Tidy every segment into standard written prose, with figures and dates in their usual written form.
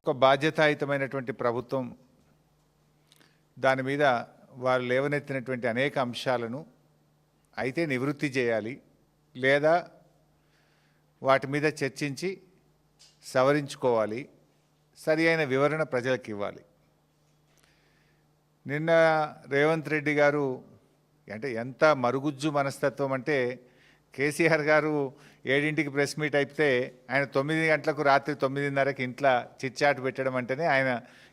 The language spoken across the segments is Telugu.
ఒక బాధ్యతాయుతమైనటువంటి ప్రభుత్వం దాని మీద వారు లేవనెత్తినటువంటి అనేక అంశాలను అయితే నివృత్తి చేయాలి, లేదా వాటి మీద చర్చించి సవరించుకోవాలి, సరి అయిన వివరణ ప్రజలకు ఇవ్వాలి. నిన్న రేవంత్ రెడ్డి గారు అంటే ఎంత మరుగుజ్జు మనస్తత్వం అంటే, కేసీఆర్ గారు 7ంటికి ప్రెస్ మీట్ అయితే ఆయన 9 గంటలకు రాత్రి 9:30కి ఇంట్లో చిట్చాటు పెట్టడం అంటేనే ఆయన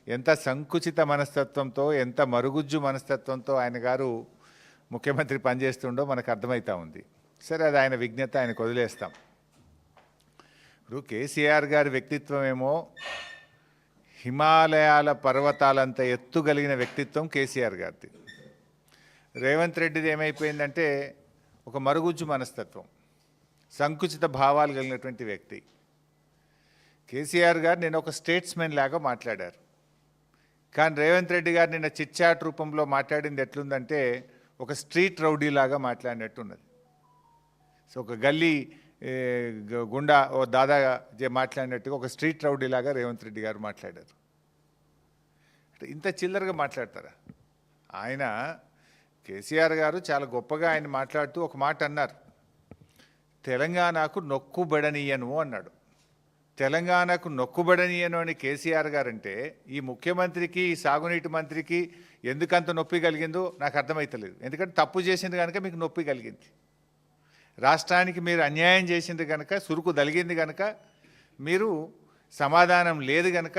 ఎంత సంకుచిత మనస్తత్వంతో, ఎంత మరుగుజ్జు మనస్తత్వంతో ఆయన గారు ముఖ్యమంత్రి పనిచేస్తుండో మనకు అర్థమవుతా ఉంది. సరే, అది ఆయన విజ్ఞత, ఆయనకు వదిలేస్తాం. ఇప్పుడు కేసీఆర్ గారి వ్యక్తిత్వం ఏమో హిమాలయాల పర్వతాలంత ఎత్తుగలిగిన వ్యక్తిత్వం కేసీఆర్ గారిది. రేవంత్ రెడ్డిది ఏమైపోయిందంటే ఒక మరుగుజ్జు మనస్తత్వం, సంకుచిత భావాలు కలిగినటువంటి వ్యక్తి. కేసీఆర్ గారు నిన్న ఒక స్టేట్స్మెన్ లాగా మాట్లాడారు, కానీ రేవంత్ రెడ్డి గారు నిన్న చిట్చాట్ రూపంలో మాట్లాడింది ఎట్లుందంటే ఒక స్ట్రీట్ రౌడీ లాగా మాట్లాడినట్టున్నది. సో ఒక గల్లీ గుండా ఓ దాదా మాట్లాడినట్టుగా ఒక స్ట్రీట్ రౌడీ లాగా రేవంత్ రెడ్డి గారు మాట్లాడారు. అంటే ఇంత చిల్లరగా మాట్లాడతారా? ఆయన కేసీఆర్ గారు చాలా గొప్పగా ఆయన మాట్లాడుతూ ఒక మాట అన్నారు, తెలంగాణకు నొక్కుబడనీయను అన్నాడు. తెలంగాణకు నొక్కుబడనీయను అని కేసీఆర్ గారు అంటే ఈ ముఖ్యమంత్రికి, ఈ సాగునీటి మంత్రికి ఎందుకంత నొప్పి కలిగిందో నాకు అర్థమవుతలేదు. ఎందుకంటే తప్పు చేసింది కనుక మీకు నొప్పి కలిగింది, రాష్ట్రానికి మీరు అన్యాయం చేసింది కనుక, సురుకు దలిగింది కనుక, మీరు సమాధానం లేదు కనుక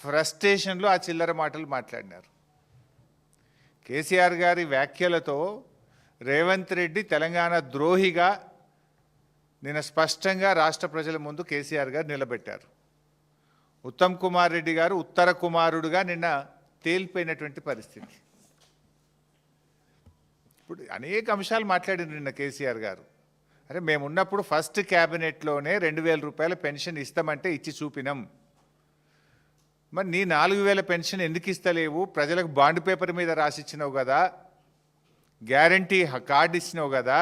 ఫ్రస్ట్రేషన్లో ఆ చిల్లర మాటలు మాట్లాడినారు. కేసీఆర్ గారి వ్యాఖ్యలతో రేవంత్ రెడ్డి తెలంగాణ ద్రోహిగా నిన్న స్పష్టంగా రాష్ట్ర ప్రజల ముందు కేసీఆర్ గారు నిలబెట్టారు. ఉత్తమ్ కుమార్ రెడ్డి గారు ఉత్తర కుమారుడుగా నిన్న తేలిపోయినటువంటి పరిస్థితి. ఇప్పుడు అనేక అంశాలు మాట్లాడింది నిన్న కేసీఆర్ గారు. అరే, మేమున్నప్పుడు ఫస్ట్ క్యాబినెట్లోనే 2,000 రూపాయల పెన్షన్ ఇస్తామంటే ఇచ్చి చూపినాం. మరి నీ 4,000 పెన్షన్ ఎందుకు ఇస్తలేవు? ప్రజలకు బాండ్ పేపర్ మీద రాసిచ్చినావు కదా, గ్యారంటీ కార్డు ఇచ్చినావు కదా,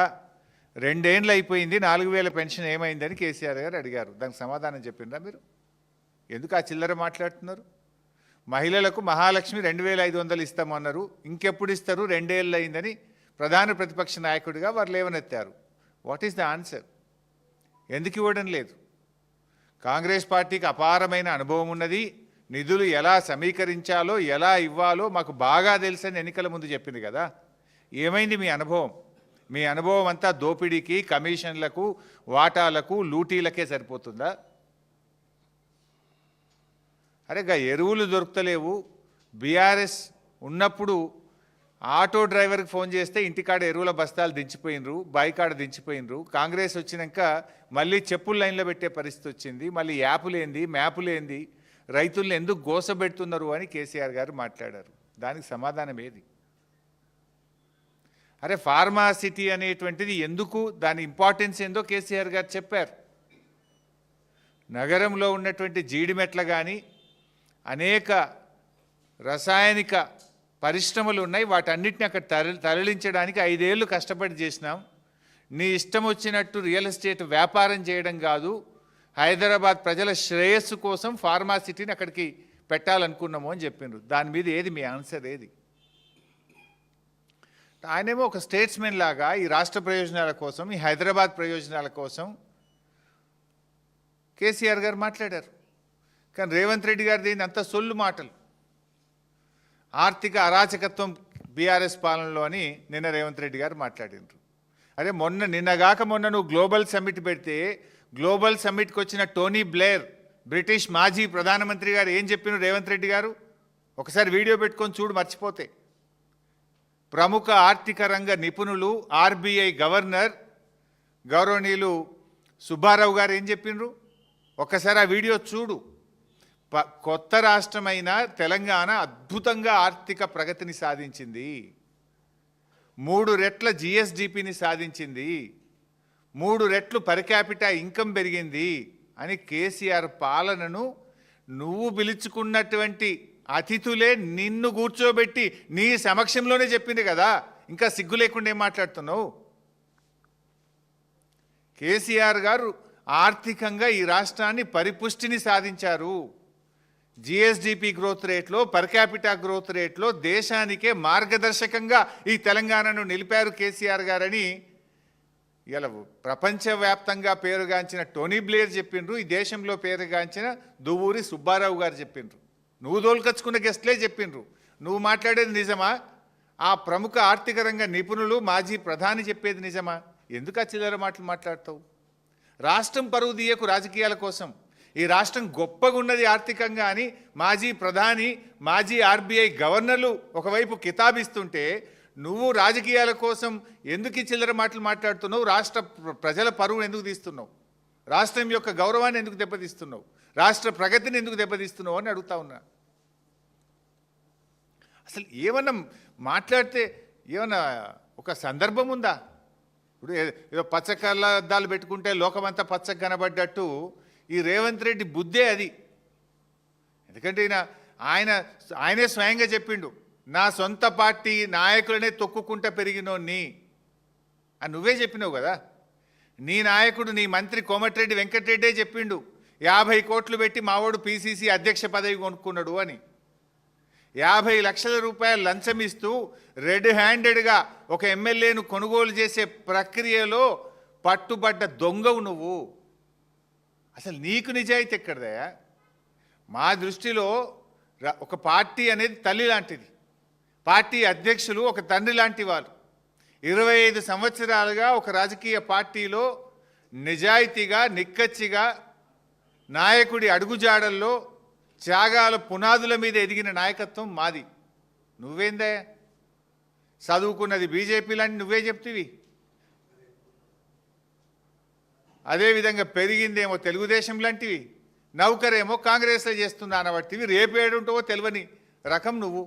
2 ఏళ్ళు అయిపోయింది, 4,000 పెన్షన్ ఏమైందని కేసీఆర్ గారు అడిగారు. దానికి సమాధానం చెప్పిండ్రా మీరు? ఎందుకు ఆ చిల్లర మాట్లాడుతున్నారు? మహిళలకు మహాలక్ష్మి 2,500 ఇస్తామన్నారు, ఇంకెప్పుడు ఇస్తారు? 2 ఏళ్ళు అయిందని ప్రధాన ప్రతిపక్ష నాయకుడిగా వారు లేవనెత్తారు. What is the answer? ఎందుకు ఇవ్వడం లేదు? కాంగ్రెస్ పార్టీకి అపారమైన అనుభవం ఉన్నది, నిధులు ఎలా సమీకరించాలో, ఎలా ఇవ్వాలో మాకు బాగా తెలుసని ఎన్నికల ముందు చెప్పింది కదా. ఏమైంది మీ అనుభవం? మీ అనుభవం అంతా దోపిడీకి, కమిషన్లకు, వాటాలకు, లూటీలకే సరిపోతుందా? అరే, ఎరువులు దొరుకుతలేవు. బీఆర్ఎస్ ఉన్నప్పుడు ఆటో డ్రైవర్కి ఫోన్ చేస్తే ఇంటికాడ ఎరువుల బస్తాలు దించిపోయినరు, బాయికాడ దించిపోయినరు. కాంగ్రెస్ వచ్చినాక మళ్ళీ చెప్పుల లైన్లో పెట్టే పరిస్థితి వచ్చింది. మళ్ళీ యాపులేంది, మ్యాపులేంది, రైతులను ఎందుకు గోసబెడుతున్నారు అని కేసీఆర్ గారు మాట్లాడారు. దానికి సమాధానం ఏది? అరే, ఫార్మా సిటీ అనేటువంటిది ఎందుకు, దాని ఇంపార్టెన్స్ ఏందో కేసీఆర్ గారు చెప్పారు. నగరంలో ఉన్నటువంటి జీడిమెట్ల కానీ అనేక రసాయనిక పరిశ్రమలు ఉన్నాయి, వాటన్నిటిని అక్కడ తరలించడానికి 5 ఏళ్ళు కష్టపడి చేసినాం. నీ ఇష్టం వచ్చినట్టు రియల్ ఎస్టేట్ వ్యాపారం చేయడం కాదు, హైదరాబాద్ ప్రజల శ్రేయస్సు కోసం ఫార్మా సిటీని అక్కడికి పెట్టాలనుకున్నాము అని చెప్పిండ్రు. దాని మీద ఏది మీ ఆన్సర్? ఏది? ఆయనేమో ఒక స్టేట్స్మెన్ లాగా ఈ రాష్ట్ర ప్రయోజనాల కోసం, ఈ హైదరాబాద్ ప్రయోజనాల కోసం కేసీఆర్ గారు మాట్లాడారు. కానీ రేవంత్ రెడ్డి గారిది అంత సొల్లు మాటలు, ఆర్థిక అరాచకత్వం బీఆర్ఎస్ పాలనలో అని నిన్న రేవంత్ రెడ్డి గారు మాట్లాడినారు. అరే, నిన్నగాక మొన్న నువ్వు గ్లోబల్ సమ్మిట్ పెడితే గ్లోబల్ సమ్మిట్కి వచ్చిన టోనీ బ్లేర్, బ్రిటిష్ మాజీ ప్రధానమంత్రి గారు ఏం చెప్పినారు రేవంత్ రెడ్డి గారు? ఒకసారి వీడియో పెట్టుకొని చూడు, మర్చిపోతే. ప్రముఖ ఆర్థిక రంగ నిపుణులు, ఆర్బీఐ గవర్నర్ గౌరవనీయులు సుబ్బారావు గారు ఏం చెప్పినారు? ఒక్కసారి ఆ వీడియో చూడు. కొత్త రాష్ట్రమైన తెలంగాణ అద్భుతంగా ఆర్థిక ప్రగతిని సాధించింది, 3 రెట్ల జిఎస్డిపిని సాధించింది, 3 రెట్లు పర్ క్యాపిటా ఇన్కమ్ పెరిగింది అని కేసీఆర్ పాలనను నువ్వు పిలుచుకున్నటువంటి అతిథులే నిన్ను కూర్చోబెట్టి నీ సమక్షంలోనే చెప్పింది కదా. ఇంకా సిగ్గు లేకుండా ఏం మాట్లాడుతున్నావు? కేసీఆర్ గారు ఆర్థికంగా ఈ రాష్ట్రాన్ని పరిపుష్టిని సాధించారు, జిఎస్డిపి గ్రోత్ రేట్లో, పర్ క్యాపిటా గ్రోత్ రేట్లో దేశానికే మార్గదర్శకంగా ఈ తెలంగాణను నిలిపారు కేసీఆర్ గారని ఇలా ప్రపంచవ్యాప్తంగా పేరుగాంచిన టోనీ బ్లేర్ చెప్పిండ్రు. ఈ దేశంలో పేరుగాంచిన దువ్వూరి సుబ్బారావు గారు చెప్పిండ్రు. నువ్వు దోలుకొచ్చుకున్న గెస్ట్లే చెప్పిండ్రు. నువ్వు మాట్లాడేది నిజమా? ఆ ప్రముఖ ఆర్థిక రంగ నిపుణులు మాజీ ప్రధాని చెప్పేది నిజమా? ఎందుకు ఆ చిల్లర మాటలు మాట్లాడతావు? రాష్ట్రం పరువు తీయకు రాజకీయాల కోసం. ఈ రాష్ట్రం గొప్పగా ఉన్నది ఆర్థికంగా అని మాజీ ప్రధాని, మాజీ ఆర్బీఐ గవర్నర్లు ఒకవైపు కితాబిస్తుంటే నువ్వు రాజకీయాల కోసం ఎందుకు ఈ చిల్లర మాటలు మాట్లాడుతున్నావు? రాష్ట్ర ప్రజల పరువును ఎందుకు తీస్తున్నావు? రాష్ట్రం యొక్క గౌరవాన్ని ఎందుకు దెబ్బతీస్తున్నావు? రాష్ట్ర ప్రగతిని ఎందుకు దెబ్బతీస్తున్నావు అని అడుగుతా ఉన్నా. అసలు ఏమన్నా మాట్లాడితే ఏమన్నా ఒక సందర్భం ఉందా? ఇప్పుడు ఏదో పచ్చ కళ్ళద్దాలు పెట్టుకుంటే లోకమంతా పచ్చగా కనబడ్డట్టు ఈ రేవంత్ రెడ్డి బుద్ధే అది. ఎందుకంటే ఆయనే స్వయంగా చెప్పిండు, నా సొంత పార్టీ నాయకులనే తొక్కుకుంటా పెరిగినోన్ని అని నువ్వే చెప్పినావు కదా. నీ నాయకుడు, నీ మంత్రి కోమటిరెడ్డి వెంకటరెడ్డే చెప్పిండు 50 కోట్లు పెట్టి మావాడు పిసిసి అధ్యక్ష పదవి కొనుక్కున్నాడు అని. 50 లక్షల రూపాయలు లంచమిస్తూ రెడ్ హ్యాండెడ్గా ఒక ఎమ్మెల్యేను కొనుగోలు చేసే ప్రక్రియలో పట్టుబడ్డ దొంగవు నువ్వు. అసలు నీకు నిజాయితీ ఎక్కడదయా? మా దృష్టిలో ఒక పార్టీ అనేది తల్లి లాంటిది. పార్టీ అధ్యక్షులు ఒక తండ్రి లాంటి వారు. 25 సంవత్సరాలుగా ఒక రాజకీయ పార్టీలో నిజాయితీగా, నిక్కచ్చిగా నాయకుడి అడుగుజాడల్లో త్యాగాల పునాదుల మీద ఎదిగిన నాయకత్వం మాది. నువ్వేందే చదువుకున్నది బీజేపీ లాంటి నువ్వే చెప్తివి. అదేవిధంగా పెరిగిందేమో తెలుగుదేశం లాంటివి, నౌకరేమో కాంగ్రెస్లో చేస్తున్నా అనబట్టివి. రేపేడుంటావో తెలియని రకం నువ్వు.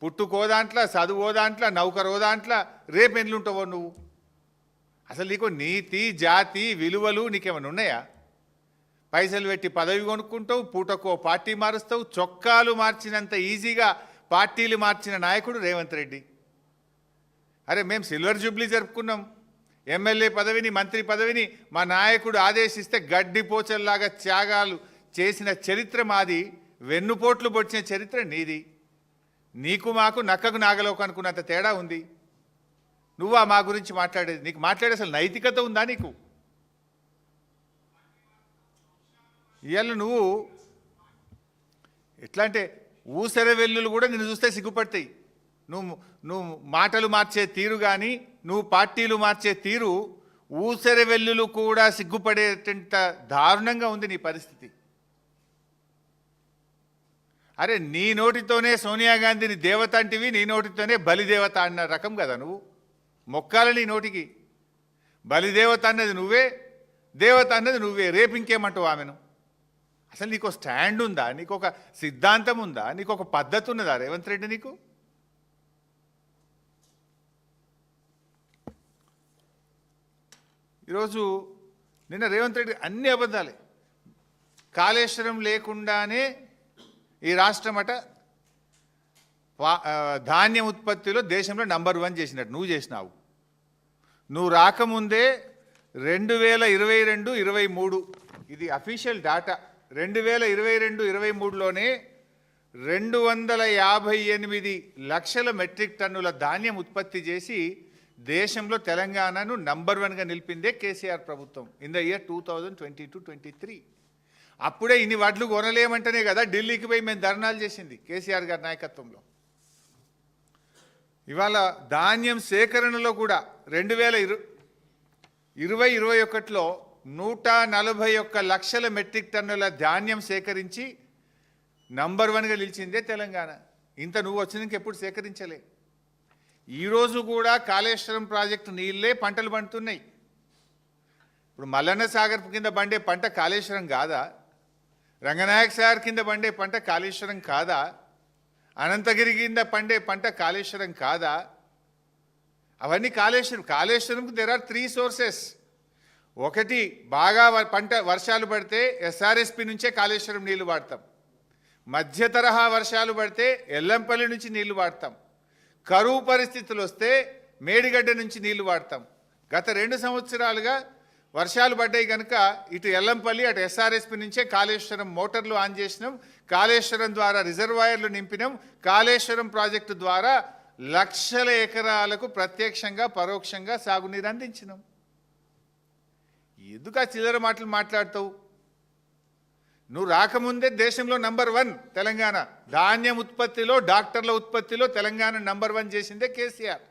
పుట్టుకో దాంట్లో, చదువో దాంట్లో, నౌకరో దాంట్లో, రేపెండ్లుంటావో నువ్వు. అసలు నీకు నీతి, జాతి, విలువలు నీకేమైనా ఉన్నాయా? పైసలు పెట్టి పదవి కొనుక్కుంటావు, పూటకో పార్టీ మారుస్తావు. చొక్కాలు మార్చినంత ఈజీగా పార్టీలు మార్చిన నాయకుడు రేవంత్ రెడ్డి. అరే మేము సిల్వర్ జూబ్లీ జరుపుకున్నాం. ఎమ్మెల్యే పదవిని, మంత్రి పదవిని మా నాయకుడు ఆదేశిస్తే గడ్డిపోచల్లాగా త్యాగాలు చేసిన చరిత్ర మాది. వెన్నుపోట్లు పొడిచిన చరిత్ర నీది. నీకు మాకు నక్కకు నాగలోకు అనుకున్నంత తేడా ఉంది. నువ్వా మా గురించి మాట్లాడేది? నీకు మాట్లాడే అసలు నైతికత ఉందా నీకు? ఇవాళ నువ్వు ఎట్లా అంటే ఊసర వెల్లులు కూడా నిన్ను చూస్తే సిగ్గుపడతాయి. నువ్వు మాటలు మార్చే తీరు కానీ, నువ్వు పార్టీలు మార్చే తీరు ఊసర వెల్లులు కూడా సిగ్గుపడేటంత దారుణంగా ఉంది నీ పరిస్థితి. అరే నీ నోటితోనే సోనియా గాంధీని దేవత అంటివి, నీ నోటితోనే బలిదేవత అన్న రకం కదా నువ్వు. మొక్కాల నీ నోటికి. బలిదేవత అన్నది నువ్వే, దేవత అన్నది నువ్వే. రేపు ఇంకేమంటావు ఆమెను? అసలు నీకు స్టాండ్ ఉందా? నీకు ఒక సిద్ధాంతం ఉందా? నీకు ఒక పద్ధతి ఉన్నదా రేవంత్ రెడ్డి? నీకు ఈరోజు నిన్న రేవంత్ రెడ్డి అన్ని అబద్ధాలే. కాళేశ్వరం లేకుండానే ఈ రాష్ట్రమట ధాన్యం ఉత్పత్తిలో దేశంలో నంబర్ 1 చేసినట్టు నువ్వు చేసినావు. నువ్వు రాకముందే 2022-23 ఇది అఫీషియల్ డాటా. 2022-23లోనే 258 లక్షల మెట్రిక్ టన్నుల ధాన్యం ఉత్పత్తి చేసి దేశంలో తెలంగాణను నంబర్ 1గా నిలిపిందే కేసీఆర్ ప్రభుత్వం ఇన్ ద ఇయర్ 2022-23. అప్పుడే ఇన్ని వడ్లు కొనలేమంటేనే కదా ఢిల్లీకి పోయి మేము ధర్నాలు చేసింది కేసీఆర్ గారి నాయకత్వంలో. ఇవాళ ధాన్యం సేకరణలో కూడా 2020-21లో 141 లక్షల మెట్రిక్ టన్నుల ధాన్యం సేకరించి నంబర్ 1గా నిలిచిందే తెలంగాణ. ఇంత నువ్వు వచ్చినాక ఎప్పుడు సేకరించలే. ఈరోజు కూడా కాళేశ్వరం ప్రాజెక్టు నీళ్ళే పంటలు పండుతున్నాయి. ఇప్పుడు మల్లన్న సాగర్ కింద పండే పంట కాళేశ్వరం కాదా? రంగనాయక సాగర్ కింద పండే పంట కాళేశ్వరం కాదా? అనంతగిరి కింద పండే పంట కాళేశ్వరం కాదా? అవన్నీ కాళేశ్వరంకి దేర్ ఆర్ 3 సోర్సెస్. ఒకటి, బాగా పంట వర్షాలు పడితే ఎస్ఆర్ఎస్పి నుంచే కాళేశ్వరం నీళ్లు వాడతాం. మధ్య తరహా వర్షాలు పడితే ఎల్లంపల్లి నుంచి నీళ్లు వాడతాం. కరువు పరిస్థితులు వస్తే మేడిగడ్డ నుంచి నీళ్లు వాడతాం. గత 2 సంవత్సరాలుగా వర్షాలు పడ్డాయి కనుక ఇటు ఎల్లంపల్లి అటు ఎస్ఆర్ఎస్పి నుంచే కాళేశ్వరం మోటార్లు ఆన్ చేసినాం, కాళేశ్వరం ద్వారా రిజర్వాయర్లు నింపినాం, కాళేశ్వరం ప్రాజెక్టు ద్వారా లక్షల ఎకరాలకు ప్రత్యక్షంగా పరోక్షంగా సాగునీరు అందించినాం. ఎందుకు ఆ చిల్లర మాటలు మాట్లాడతావు? నువ్వు రాకముందే దేశంలో నంబర్ 1 తెలంగాణ, ధాన్యం ఉత్పత్తిలో, డాక్టర్ల ఉత్పత్తిలో తెలంగాణ నంబర్ 1 చేసిందే కేసీఆర్.